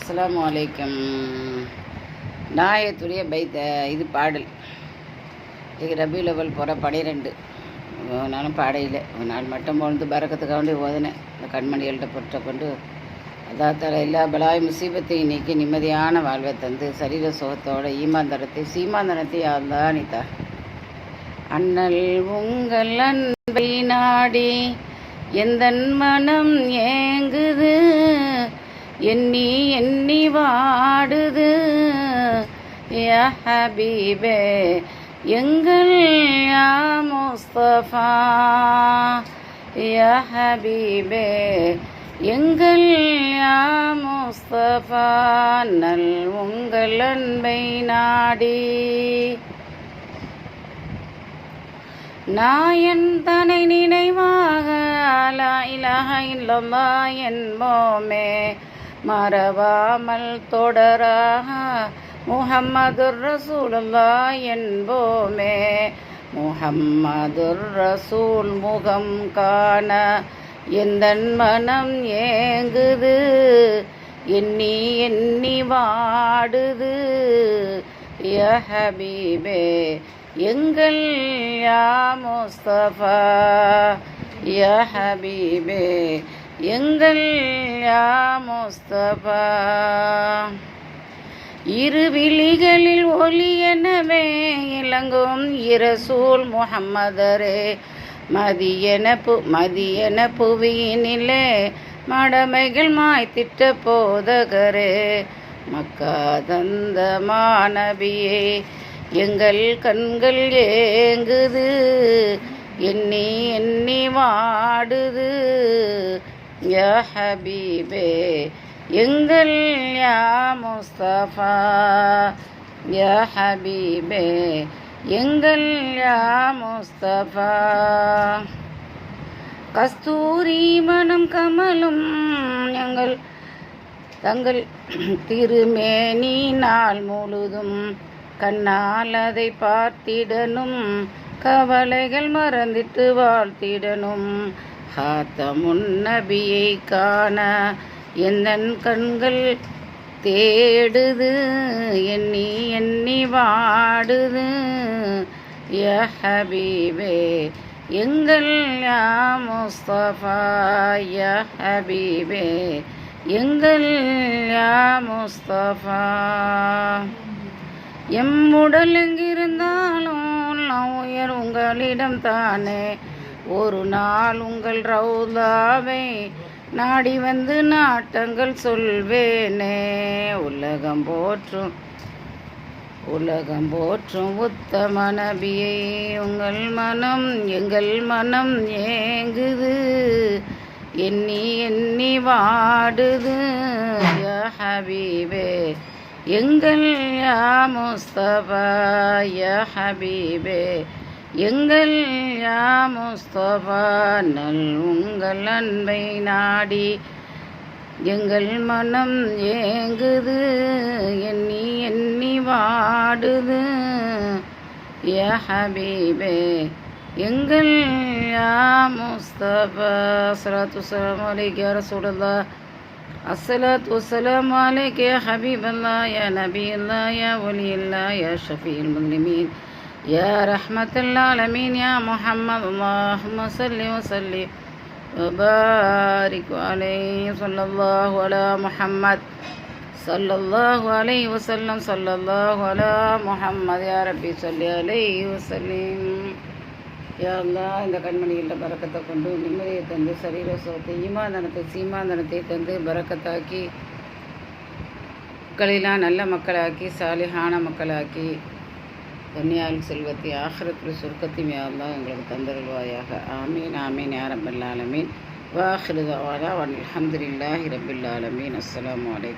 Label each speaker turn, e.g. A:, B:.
A: அஸ்ஸலாமு அலைக்கும். நாயத்துடைய பைத்த இது பாடல். இது ரபியுல் அவல் போகிற 12 நானும் பாடையில் ஒரு நாள் மட்டும் பொழுது பறக்கத்துக்காக வேண்டி ஓதுனேன். இந்த கண்மணிகள்கிட்ட பொருட்டை கொண்டு அதாத்தால எல்லா பலாய் முசீபத்தையும் நீக்கி நிம்மதியான வாழ்வை தந்து சரீர சுகத்தோட ஈமாந்தரத்தை சீமாந்தனத்தை யாருந்தா நீத்தா. அண்ணல் உங்கள் அன்பை நாடி எந்தன் மனம் ஏங்குது, எண்ணி எண்ணி வாடுது. யா ஹபீபே எங்கள் யா முஸ்தஃபா, யா ஹபீபே எங்கள் யா முஸ்தஃபா. நல் உங்கள் அன்பை நாடி நாயன் தனை நினைவாக லா இலாஹ இல்லல்லாஹ் என்போமே, மறவாமல் தொடராக முஹம்மதுர் ரசூலுல்லாஹ் என்போமே. முஹம்மதுர் ரசூல் முகம் காண எந்தன் மனம் ஏங்குது, எண்ணி எண்ணி வாடுது. யா ஹபீபே எங்கள் யா முஸ்தஃபா, யா ஹபீபே எங்கள் யா முஸ்தஃபா. இரு விழிகளில் ஒளி எனவே இலங்கும் இரசூல் முஹம்மதரே, மதியன புவியினிலே மடமைகள் மாய்த்திட்ட போதகரே. மக்கா தந்த மாநபியே எங்கள் கண்கள் ஏங்குது, எண்ணி எண்ணி வாடுது. யா ஹபீபே எங்கள் யா முஸ்தஃபா, யா ஹபீபே எங்கள் யா முஸ்தஃபா. கஸ்தூரி மனம் கமலும் எங்கள் தங்கள் திருமேனி நாள் முழுதும் கண்ணால் அதை பார்த்திடனும், கவலைகள் மறந்திட்டு வாழ்த்திடனும். ஹாத்தமுன் நபியை காண எந்தன் கண்கள் தேடுது, எண்ணி எண்ணி வாடுது. யா ஹபீபே எங்கள் யா முஸ்தஃபா, யா ஹபீபே எங்கள் யா முஸ்தஃபா. எம்முடல் எங்கிருந்தாலும் நான் உயர் உங்களிடம் தானே, ஒரு நாள் உங்கள் ரவுதாவை நாடி வந்து நாட்டங்கள் சொல்வேனே. உலகம் போற்றும் உத்தம நபியை உங்கள் மனம் எங்கள் மனம் ஏங்குது, எண்ணி எண்ணி வாடுது. யா ஹபீபே எங்கள் யா முஸ்தஃபா, யா ஹபீபே எங்கள் யா முஸ்தஃபா. நல் உங்கள் அன்பை நாடி எங்கள் மனம் ஏங்குது, எண்ணி எண்ணி வாடுது. யா ஹபீபே எங்கள் யா முஸ்தஃபா. அஸ்ஸலாத்து வஸ்ஸலாமு அலைக்க யா ரசூலல்லாஹ், அஸ்ஸலாத்து வஸ்ஸலாமு அலைக்க யா ஹபீபல்லாஹ், யா நபியல்லாஹ், யா வலியல்லாஹ், யா ஷஃபீல் முஸ்லிமீன், யா ரஹ்மத்துல் ஆலமீன், யா முஹம்மத். அல்லாஹும்ம ஸல்லி வஸல்லிம் வபாரிக் அலைஹி ஸல்லல்லாஹு அலா முஹம்மத், ஸல்லல்லாஹு அலைஹி வஸல்லம், ஸல்லல்லாஹு அலா முஹம்மத். யா ரப்பி ஸல்லி அலைஹி வஸல்லிம். யா அல்லாஹ் இந்த கண்மணிகளில் பரக்கத்தை கொண்டு நிம்மதியை தந்து சரீர சுகத்தை ஈமாந்தனத்தை சீமாந்தனத்தை தந்து பரக்கத்தாக்கி மக்களெல்லாம் நல்ல மக்களாக்கி சாலிஹான மக்களாக்கி துன்யாவில் செல்வத்தை ஆஹிரத்தில் சுருக்கத்தையும் யா அல்லாஹ் எங்களுக்கு தந்தருள்வாயாக. ஆமீன் ஆமீன் யா ரப்பல் ஆலமீன். வாஹிரு தஅவானா அல்ஹம்துலில்லாஹி ரப்பில் ஆலமீன். அஸ்ஸலாமு அலைக்கும்.